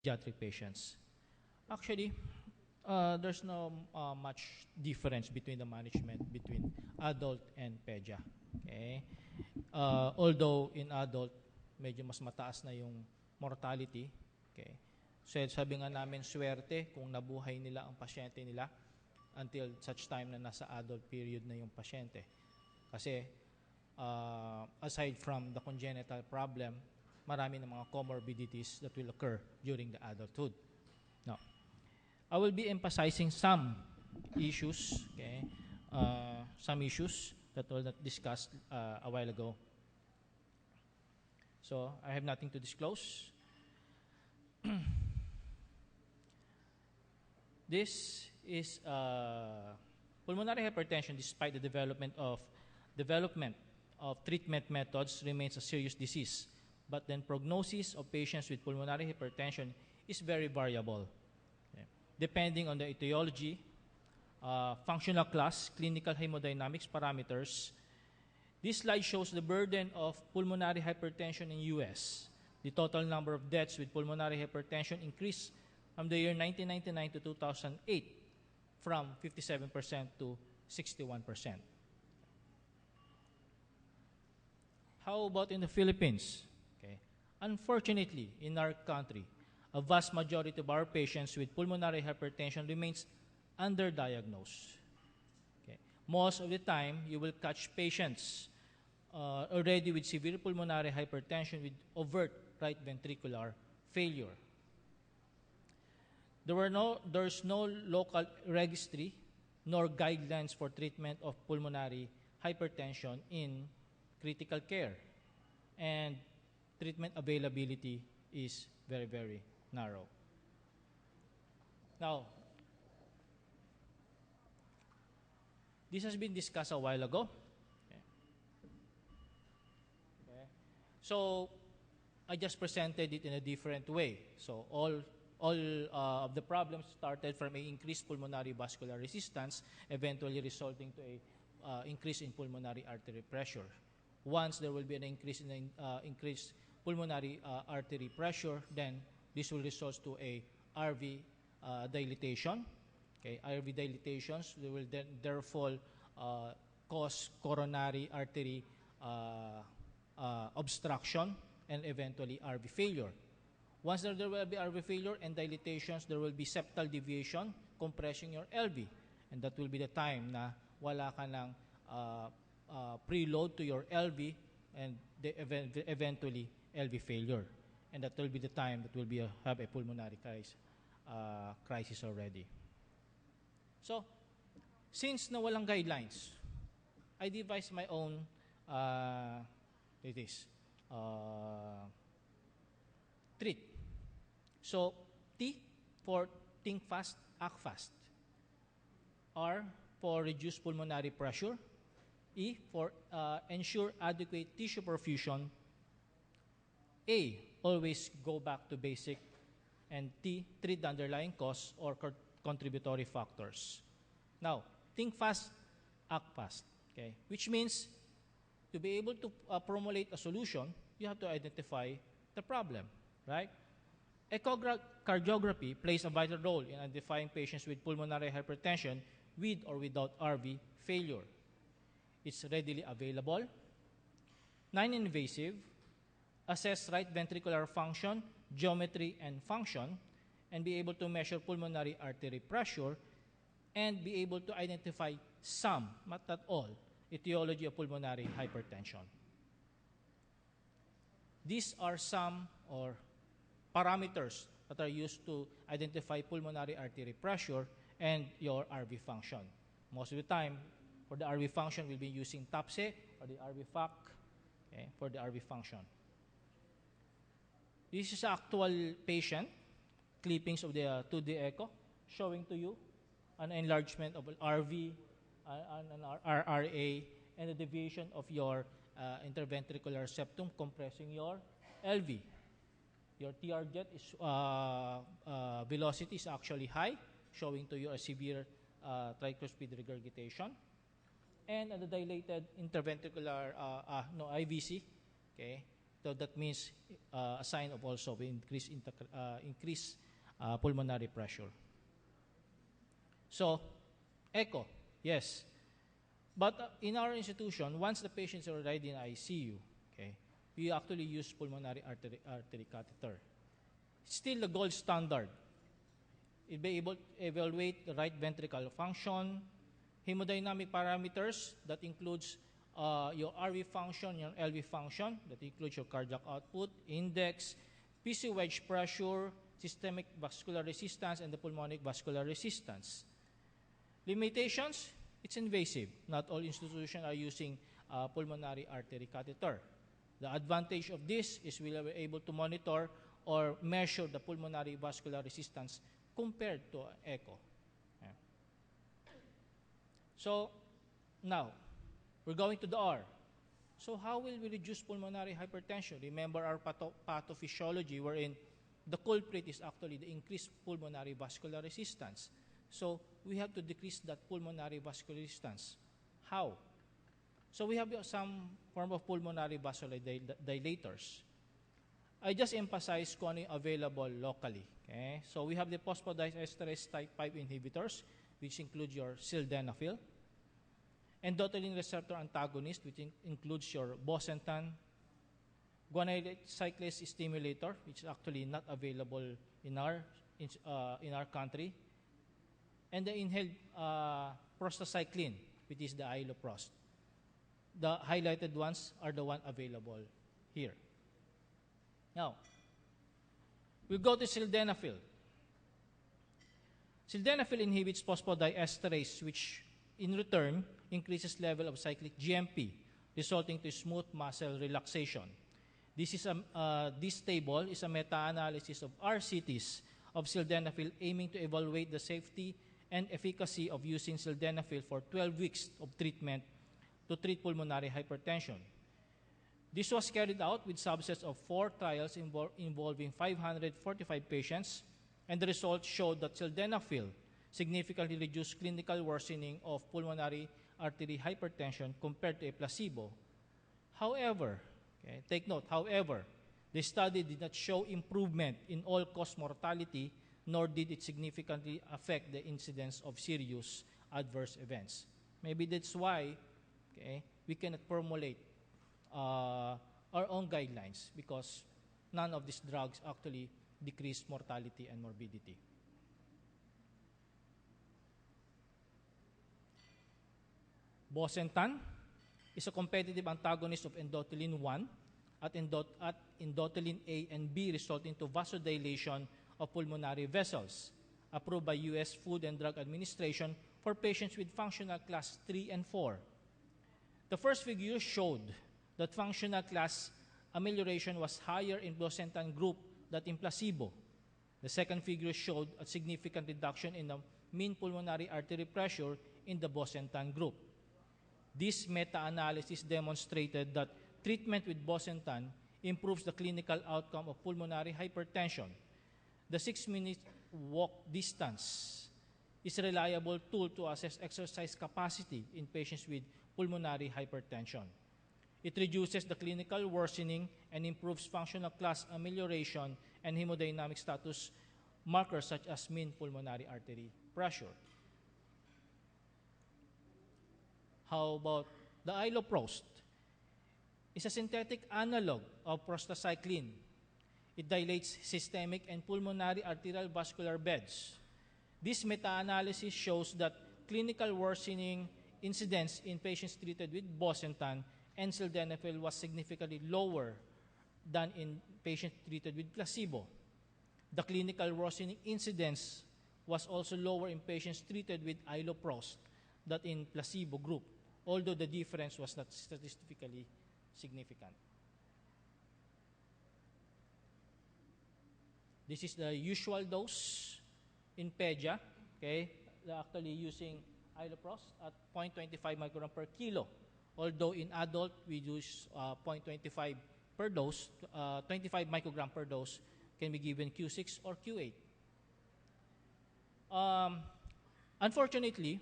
pediatric patients. Actually, there's no much difference between the management between adult and pedia. Okay? Although in adult, medyo mas mataas na yung mortality. Okay? So sabi nga namin, swerte kung nabuhay nila ang pasyente nila until such time na nasa adult period na yung pasyente. Kasi aside from the congenital problem, marami ng mga comorbidities that will occur during the adulthood. Now, I will be emphasizing some issues, okay, some issues that were not discussed a while ago. So, I have nothing to disclose. This is pulmonary hypertension, despite the development of treatment methods, remains a serious disease. But then prognosis of patients with pulmonary hypertension is very variable, okay, depending on the etiology, functional class, clinical hemodynamics parameters. This slide shows the burden of pulmonary hypertension in US. The total number of deaths with pulmonary hypertension increased from the year 1999 to 2008 from 57% to 61%. How about in the Philippines? Okay. Unfortunately, in our country, a vast majority of our patients with pulmonary hypertension remains underdiagnosed. Okay. Most of the time, you will catch patients already with severe pulmonary hypertension with overt right ventricular failure. There's no local registry nor guidelines for treatment of pulmonary hypertension in critical care, and treatment availability is very, very narrow. Now, this has been discussed a while ago. Okay. So, I just presented it in a different way. So, all of the problems started from an increased pulmonary vascular resistance, eventually resulting to a increase in pulmonary artery pressure. Once there will be an increase in increased pulmonary artery pressure, then this will result to a RV dilatation. Okay, RV dilatations will then therefore cause coronary artery obstruction and eventually RV failure. Once there will be RV failure and dilatations, there will be septal deviation, compressing your LV. And that will be the time na wala ka ng preload to your LV and eventually LV failure. And that will be the time that will be have a pulmonary crisis already. So, since na walang guidelines, I devised my own treat. So, T for think fast, act fast. R for reduce pulmonary pressure. E for ensure adequate tissue perfusion. A, always go back to basic. And T, treat the underlying cause or contributory factors. Now, think fast, act fast. Okay? Which means to be able to formulate a solution, you have to identify the problem, right? Echocardiography plays a vital role in identifying patients with pulmonary hypertension with or without RV failure. It's readily available, non-invasive, assess right ventricular function, geometry, and function, and be able to measure pulmonary artery pressure, and be able to identify some, not all, etiology of pulmonary hypertension. These are some or parameters that are used to identify pulmonary artery pressure and your RV function. Most of the time, for the RV function, we'll be using TAPSE or the RV FAC, okay, for the RV function. This is actual patient clippings of the 2D echo showing to you an enlargement of RV, an RRA, and the deviation of your interventricular septum compressing your LV. Your TR jet is velocity is actually high, showing to you a severe tricuspid regurgitation. And the dilated interventricular, IVC, okay, So that means a sign of also increased pulmonary pressure. So, echo, yes. But in our institution, once the patients are already in ICU, okay, we actually use pulmonary artery catheter. Still the gold standard. It be able to evaluate the right ventricle function, hemodynamic parameters, that includes your RV function, your LV function, that includes your cardiac output, index, PC wedge pressure, systemic vascular resistance, and the pulmonic vascular resistance. Limitations, it's invasive. Not all institutions are using pulmonary artery catheter. The advantage of this is we are able to monitor or measure the pulmonary vascular resistance compared to echo. Yeah. So, now, we're going to the R. So how will we reduce pulmonary hypertension? Remember our pathophysiology wherein the culprit is actually the increased pulmonary vascular resistance. So we have to decrease that pulmonary vascular resistance. How? So we have some form of pulmonary vasodilators. I just emphasize kung ano yung available locally. Okay? So we have the phosphodiesterase type 5 inhibitors, which include your sildenafil, endothelin receptor antagonist, which includes your bosentan, guanylate cyclase stimulator, which is actually not available in our country, and the inhaled prostacyclin, which is the iloprost. The highlighted ones are the one available here. Now, we go to sildenafil. Sildenafil inhibits phosphodiesterase, which in return increases level of cyclic GMP, resulting to smooth muscle relaxation. This table is a meta-analysis of RCTs of sildenafil aiming to evaluate the safety and efficacy of using sildenafil for 12 weeks of treatment to treat pulmonary hypertension. This was carried out with subsets of 4 trials involving 545 patients, and the results showed that sildenafil significantly reduced clinical worsening of pulmonary artery hypertension compared to a placebo. However, okay, take note, however, the study did not show improvement in all-cause mortality, nor did it significantly affect the incidence of serious adverse events. Maybe that's why, okay, we cannot formulate our own guidelines, because none of these drugs actually decrease mortality and morbidity. Bosentan is a competitive antagonist of endothelin 1 at endothelin A and B, resulting to vasodilation of pulmonary vessels, approved by U.S. Food and Drug Administration for patients with functional class 3 and 4. The first figure showed that functional class amelioration was higher in bosentan group than in placebo. The second figure showed a significant reduction in the mean pulmonary artery pressure in the bosentan group. This meta-analysis demonstrated that treatment with bosentan improves the clinical outcome of pulmonary hypertension. The 6-minute walk distance is a reliable tool to assess exercise capacity in patients with pulmonary hypertension. It reduces the clinical worsening and improves functional class amelioration and hemodynamic status markers such as mean pulmonary artery pressure. How about the iloprost? It's a synthetic analog of prostacyclin. It dilates systemic and pulmonary arterial vascular beds. This meta-analysis shows that clinical worsening incidence in patients treated with bosentan and sildenafil was significantly lower than in patients treated with placebo. The clinical worsening incidence was also lower in patients treated with iloprost than in placebo group, although the difference was not statistically significant. This is the usual dose in Pedia. Okay, they're actually using iloprost at 0.25 microgram per kilo. Although in adult, we use 0.25 per dose, 25 microgram per dose can be given Q6 or Q8. Unfortunately,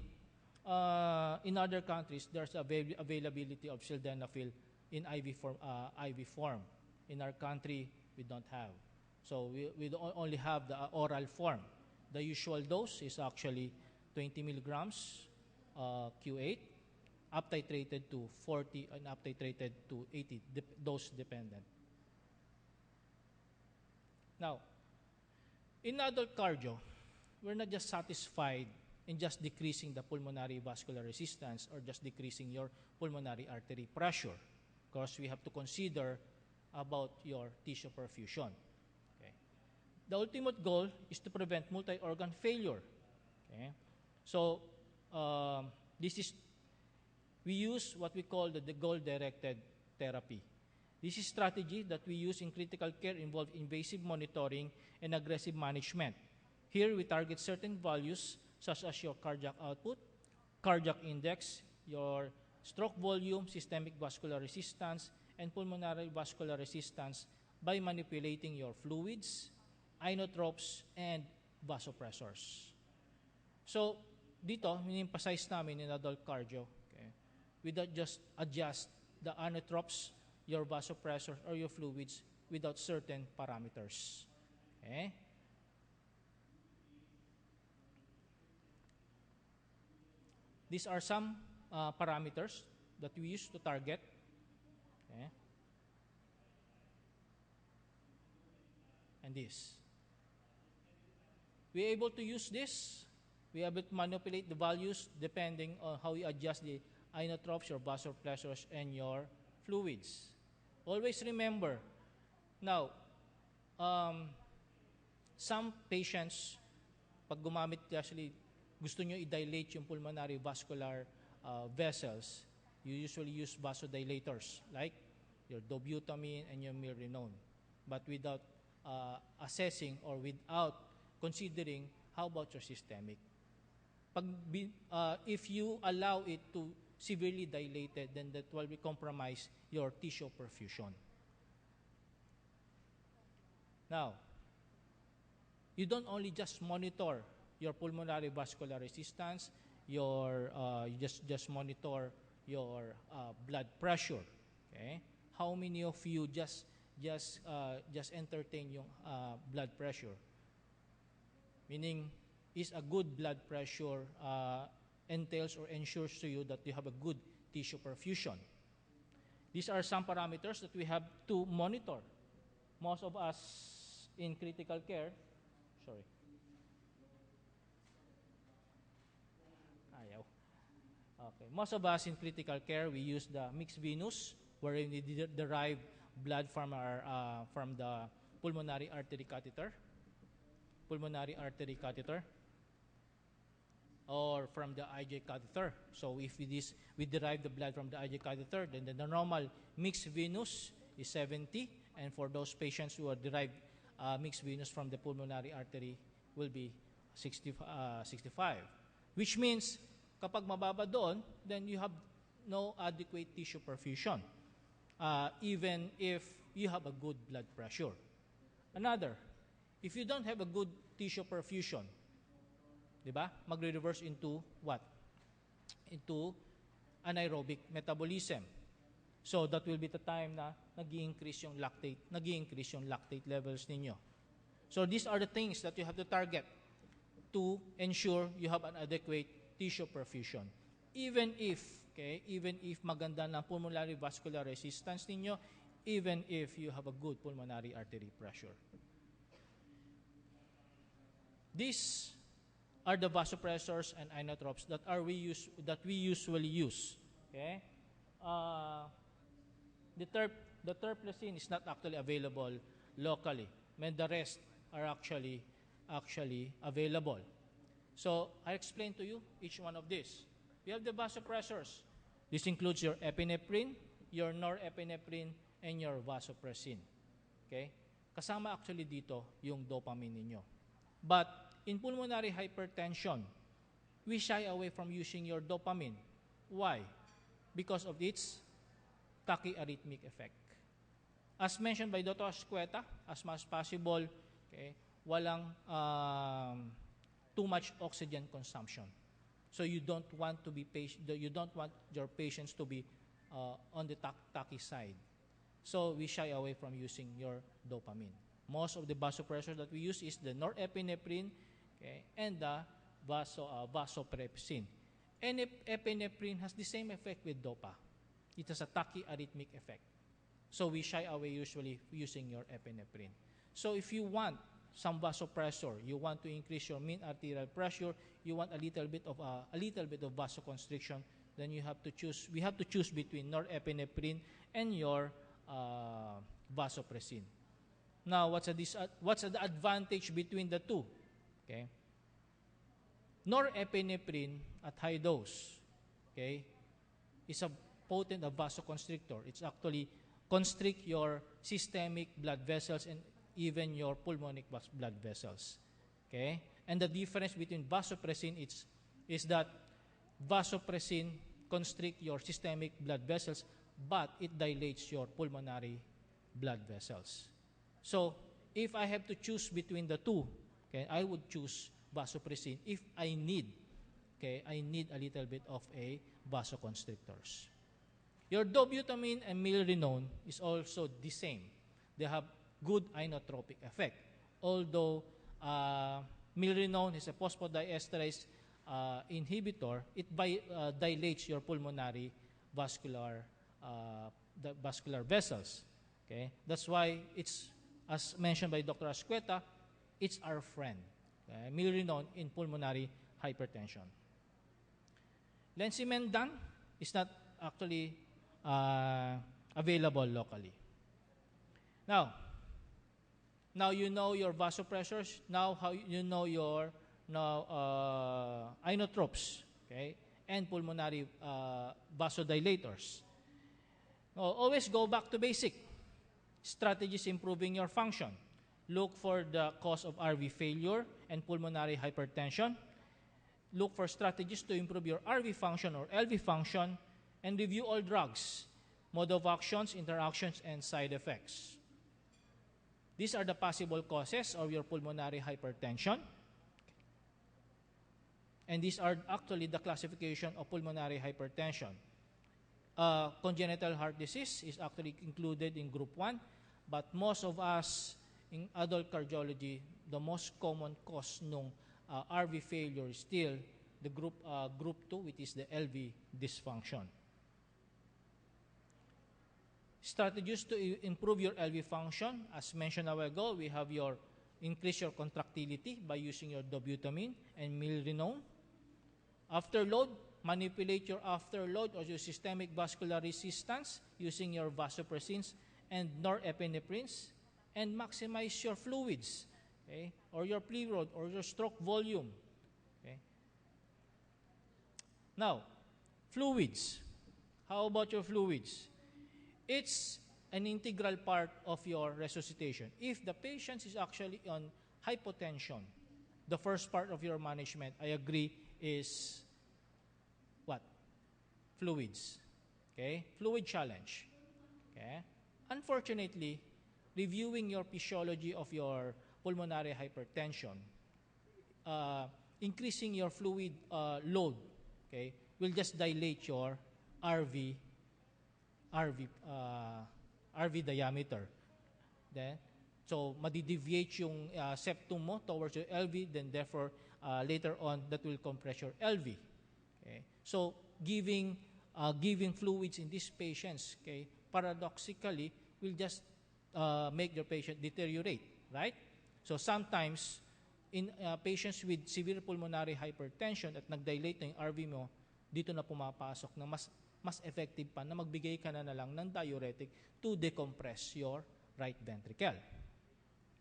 in other countries, there's availability of sildenafil in IV form. in our country, we don't have. So we only have the oral form. The usual dose is actually 20 milligrams Q8, up titrated to 40 and up titrated to 80, dose dependent. Now, in adult cardio, we're not just satisfied in just decreasing the pulmonary vascular resistance or just decreasing your pulmonary artery pressure, because we have to consider about your tissue perfusion. Okay. The ultimate goal is to prevent multi-organ failure. Okay. So, we use what we call the goal-directed therapy. This is strategy that we use in critical care involve invasive monitoring and aggressive management. Here, we target certain values such as your cardiac output, cardiac index, your stroke volume, systemic vascular resistance, and pulmonary vascular resistance by manipulating your fluids, inotropes, and vasopressors. So, dito, min-emphasize namin in adult cardio, okay, we don't just adjust the inotropes, your vasopressors, or your fluids without certain parameters. Okay? These are some parameters that we use to target. Okay? And this. We're able to use this. We're able to manipulate the values depending on how you adjust the inotropes, your vasopressors, and your fluids. Always remember, now, some patients, pag gumamit actually, gusto nyo i-dilate yung pulmonary vascular vessels, you usually use vasodilators like your dobutamine and your milrinone, but without assessing or without considering how about your systemic. If you allow it to severely dilated, then that will compromise your tissue perfusion. Now, you don't only just monitor your pulmonary vascular resistance, you just monitor your blood pressure. Okay? How many of you just entertain yung blood pressure? Meaning, is a good blood pressure entails or ensures to you that you have a good tissue perfusion. These are some parameters that we have to monitor. Most of us in critical care, most of us in critical care, we use the mixed venous, wherein we derive blood from the pulmonary artery catheter, or from the IJ catheter. So if we derive the blood from the IJ catheter, then the normal mixed venous is 70, and for those patients who are derived mixed venous from the pulmonary artery will be 65. Which means, kapag mababa doon, then you have no adequate tissue perfusion, even if you have a good blood pressure. Another, if you don't have a good tissue perfusion, diba? Magre-reverse into what? Into anaerobic metabolism. So that will be the time na nag-i-increase yung lactate levels ninyo. So these are the things that you have to target to ensure you have an adequate tissue perfusion. Even if maganda na pulmonary vascular resistance ninyo, even if you have a good pulmonary artery pressure. These are the vasopressors and inotropes that we usually use. Okay? The terplecin is not actually available locally, and the rest are actually available. So I explain to you each one of these. We have the vasopressors. This includes your epinephrine, your norepinephrine, and your vasopressin. Okay? Kasama actually dito yung dopamine ninyo. But in pulmonary hypertension, we shy away from using your dopamine. Why? Because of its tachyarrhythmic effect. As mentioned by Dr. Azcueta, as much as possible, okay, walang too much oxygen consumption. So you don't want your patients to be on the tachy side. So we shy away from using your dopamine. Most of the vasopressor that we use is the norepinephrine, okay, and the vasopressin. And epinephrine has the same effect with dopa. It has a tachyarrhythmic effect. So we shy away usually using your epinephrine. So if you want some vasopressor, you want to increase your mean arterial pressure, you want a little bit of vasoconstriction, then you have to choose. We have to choose between norepinephrine and your vasopressin. Now, what's the advantage between the two? Okay, norepinephrine at high dose, okay, is a potent vasoconstrictor. It's actually constrict your systemic blood vessels and even your pulmonic blood vessels. Okay? And the difference between vasopressin is that vasopressin constrict your systemic blood vessels, but it dilates your pulmonary blood vessels. So, if I have to choose between the two, okay, I would choose vasopressin if I need a little bit of a vasoconstrictors. Your dobutamine and milrinone is also the same. They have good inotropic effect. Although milrinone is a phosphodiesterase inhibitor, it dilates your pulmonary vascular vessels. Okay, that's why it's, as mentioned by Dr. Azcueta, it's our friend. Okay? Milrinone in pulmonary hypertension. Lensimendan is not actually available locally. Now you know your vasopressors. Now how you know your inotropes, okay, and pulmonary vasodilators. Now, always go back to basic strategies improving your function. Look for the cause of RV failure and pulmonary hypertension. Look for strategies to improve your RV function or LV function, and review all drugs, mode of actions, interactions, and side effects. These are the possible causes of your pulmonary hypertension. And these are actually the classification of pulmonary hypertension. Congenital heart disease is actually included in group 1, but most of us in adult cardiology, the most common cause ng RV failure is still the group 2, which is the LV dysfunction. Strategies to improve your LV function, as mentioned a while ago, we have your increase your contractility by using your dobutamine and milrinone. Afterload, manipulate your afterload or your systemic vascular resistance using your vasopressins and norepinephrine's, and maximize your fluids, okay, or your pleural or your stroke volume. Okay. Now, fluids. How about your fluids? It's an integral part of your resuscitation. If the patient is actually on hypotension, the first part of your management, I agree, is what? Fluids. Okay? Fluid challenge. Okay? Unfortunately, reviewing your physiology of your pulmonary hypertension, increasing your fluid load, okay, will just dilate your RV diameter. Then, so madideviate yung septum mo towards your LV, then therefore later on that will compress your LV. Okay? So giving fluids in these patients, okay, paradoxically will just make your patient deteriorate, right? So sometimes in patients with severe pulmonary hypertension at nagdilate na yung RV mo, dito na pumapasok na mas effective pa na magbigay ka na lang ng diuretic to decompress your right ventricle.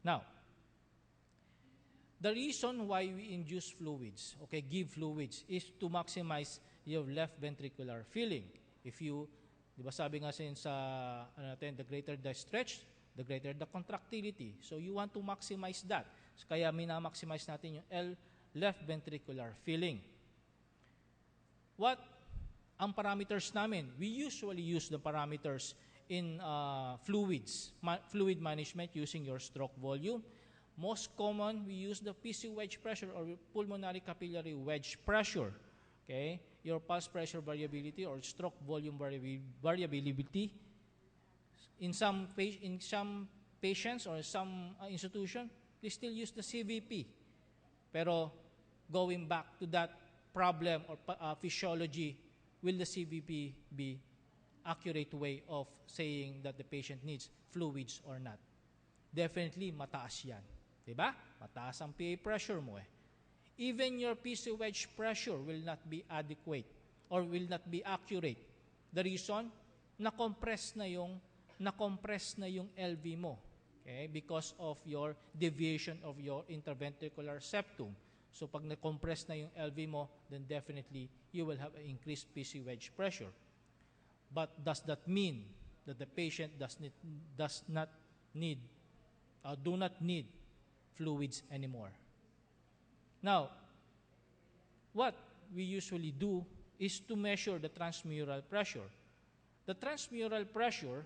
Now, the reason why we induce fluids, okay, give fluids, is to maximize your left ventricular filling. If you, di ba sabi nga sa the greater the stretch, the greater the contractility. So you want to maximize that. So, kaya minamaximize natin yung left ventricular filling. What ang parameters namin? We usually use the parameters in fluid management using your stroke volume. Most common, we use the PC wedge pressure or pulmonary capillary wedge pressure. Okay? Your pulse pressure variability or stroke volume variability. in some patients or some institution, they still use the CVP. Pero going back to that problem or physiology, will the CVP be accurate way of saying that the patient needs fluids or not? Definitely, mataas yan. Diba? Mataas ang PA pressure mo eh. Even your PC wedge pressure will not be adequate or will not be accurate. The reason, na-compress na yung LV mo. Okay? Because of your deviation of your interventricular septum. So pag na-compress na yung LV mo, then definitely you will have an increased PC wedge pressure. But does that mean that the patient do not need fluids anymore? Now, what we usually do is to measure the transmural pressure. The transmural pressure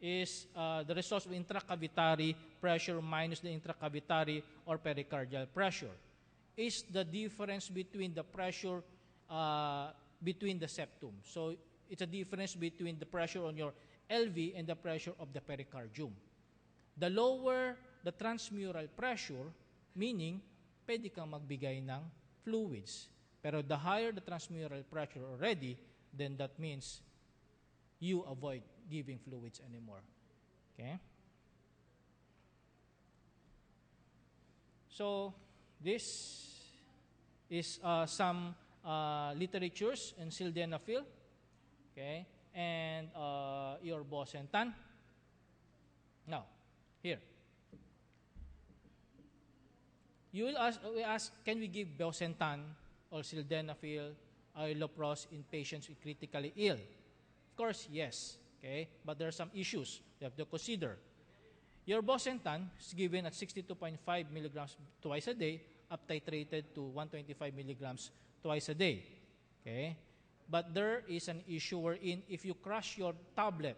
is the result of intracavitary pressure minus the intracavitary or pericardial pressure. Is the difference between the pressure between the septum. So it's a difference between the pressure on your LV and the pressure of the pericardium. The lower the transmural pressure, meaning pwede kang magbigay ng fluids. Pero the higher the transmural pressure already, then that means you avoid giving fluids anymore. Okay? So this is some literatures in sildenafil, okay, and your bosentan. Now, here. We ask, can we give bosentan or sildenafil, iloprost in patients with critically ill? Of course, yes. Okay, but there are some issues you have to consider. Your bosentan is given at 62.5 milligrams twice a day, up titrated to 125 milligrams twice a day. Okay, but there is an issue wherein if you crush your tablet,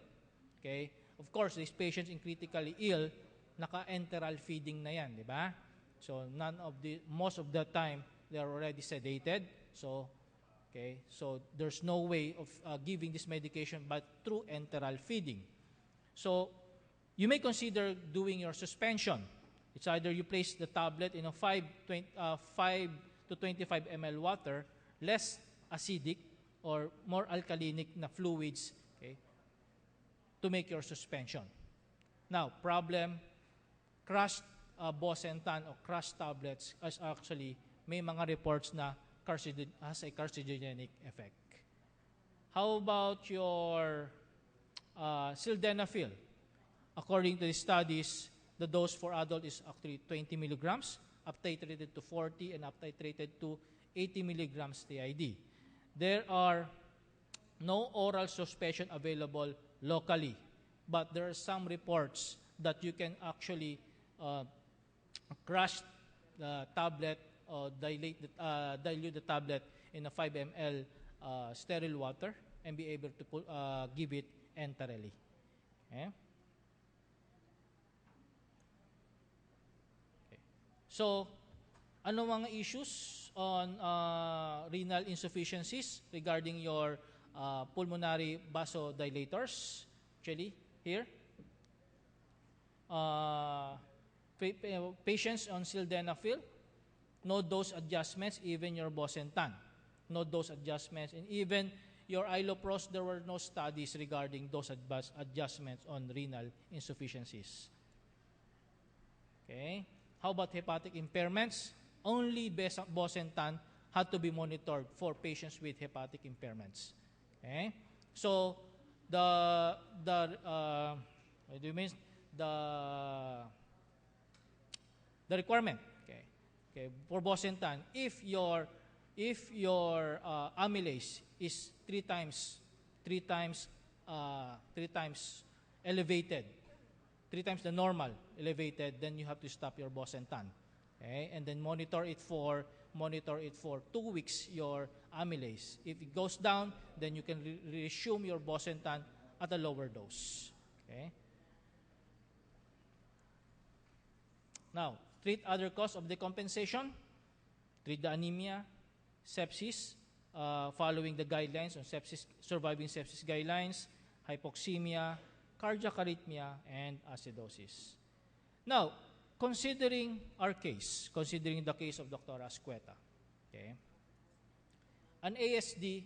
okay, of course, these patients in critically ill, naka-enteral feeding na yan, di ba? So most of the time, they are already sedated. So, okay, so there's no way of giving this medication but through enteral feeding. So, you may consider doing your suspension. It's either you place the tablet in a 5 to 25 ml water, less acidic or more alkalinic na fluids, okay, to make your suspension. Now, problem, crushed bosentan or crushed tablets is actually may mga reports na has a carcinogenic effect. How about your sildenafil? According to the studies, the dose for adult is actually 20 milligrams, up titrated to 40 and up titrated to 80 milligrams TID. There are no oral suspension available locally, but there are some reports that you can actually crush the tablet or dilute the tablet in a 5 ml sterile water and be able to give it enterally. Okay? So, ano mga issues on renal insufficiencies regarding your pulmonary vasodilators? Actually, here, patients on sildenafil, no dose adjustments, even your bosentan, no dose adjustments, and even your iloprost, there were no studies regarding dose adjustments on renal insufficiencies. Okay. How about hepatic impairments? Only bosentan had to be monitored for patients with hepatic impairments. Okay? So the requirement, okay, for bosentan, if your amylase is three times elevated, 3 times the normal elevated, then you have to stop your bosentan. Okay? And then monitor it for 2 weeks, your amylase. If it goes down, then you can resume your bosentan at a lower dose. Okay? Now, treat other cause of decompensation. Treat the anemia, sepsis, following the guidelines on sepsis, surviving sepsis guidelines, hypoxemia, cardiac arrhythmia, and acidosis. Now, considering our case, considering the case of Dr. Azcueta, okay, an ASD,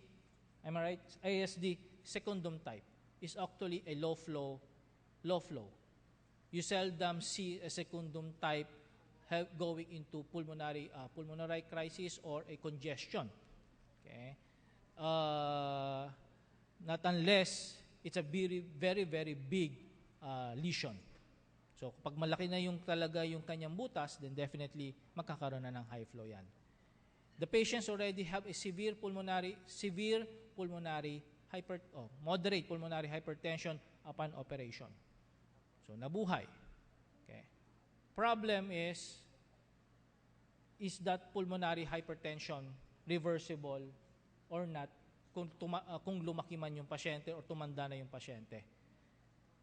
am I right? ASD secundum type is actually a low flow. You seldom see a secundum type going into pulmonary crisis or a congestion. Okay, not unless it's a very, very, very big lesion. So, pag malaki na yung talaga yung kanyang butas, then definitely magkakaroon na ng high flow yan. The patients already have a moderate pulmonary hypertension upon operation. So, nabuhay. Okay. Problem is that pulmonary hypertension reversible or not kung lumaki man yung pasyente or tumanda na yung pasyente?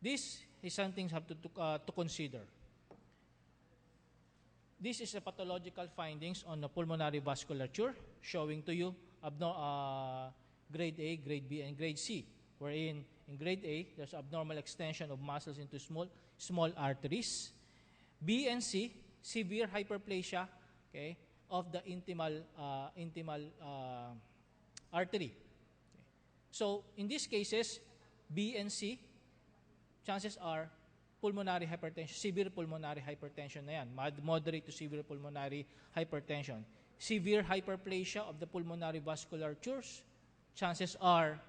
This is something you have to consider. This is a pathological findings on the pulmonary vasculature showing to you grade A, grade B, and grade C. Wherein in grade A, there's abnormal extension of muscles into small arteries. B and C, severe hyperplasia, okay, of the intimal artery. Okay. So in these cases, B and C, chances are pulmonary hypertension, severe pulmonary hypertension na yan, moderate to severe pulmonary hypertension. Severe hyperplasia of the pulmonary vasculatures, chances are,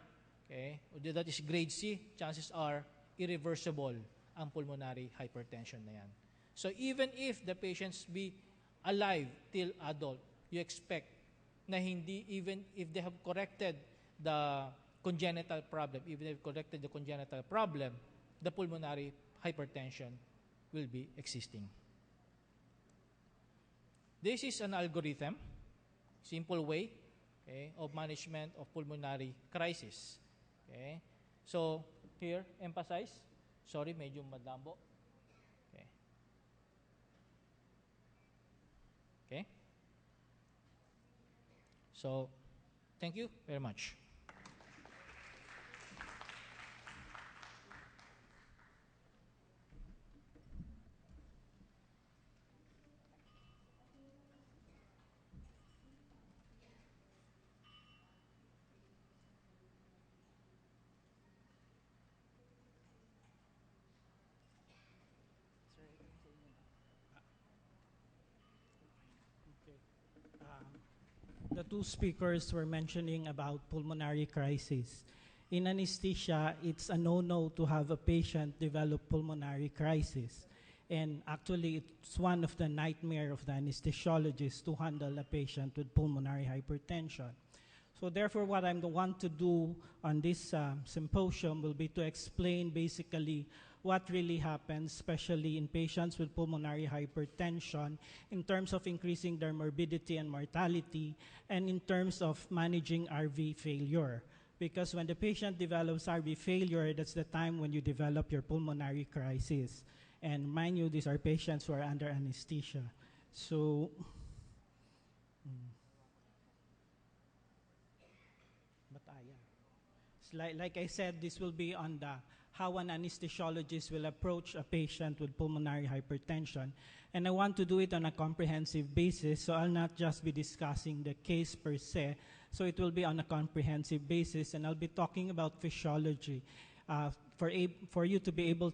okay, that is grade C, chances are irreversible ang pulmonary hypertension na yan. So even if the patients be alive till adult, you expect na hindi, even if they have corrected the congenital problem, the pulmonary hypertension will be existing. This is an algorithm, simple way, okay, of management of pulmonary crisis. Okay. So, here, emphasize. Sorry, medyo madambo. Okay. Okay. So, thank you very much. The two speakers were mentioning about pulmonary crisis. In anesthesia, it's a no-no to have a patient develop pulmonary crisis. And actually, it's one of the nightmare of the anesthesiologist to handle a patient with pulmonary hypertension. So therefore, what I want to do on this symposium will be to explain basically what really happens, especially in patients with pulmonary hypertension, in terms of increasing their morbidity and mortality, and in terms of managing RV failure. Because when the patient develops RV failure, that's the time when you develop your pulmonary crisis. And mind you, these are patients who are under anesthesia. So, like I said, this will be on the how an anesthesiologist will approach a patient with pulmonary hypertension. And I want to do it on a comprehensive basis, so I'll not just be discussing the case per se, so it will be on a comprehensive basis, and I'll be talking about physiology for you to be able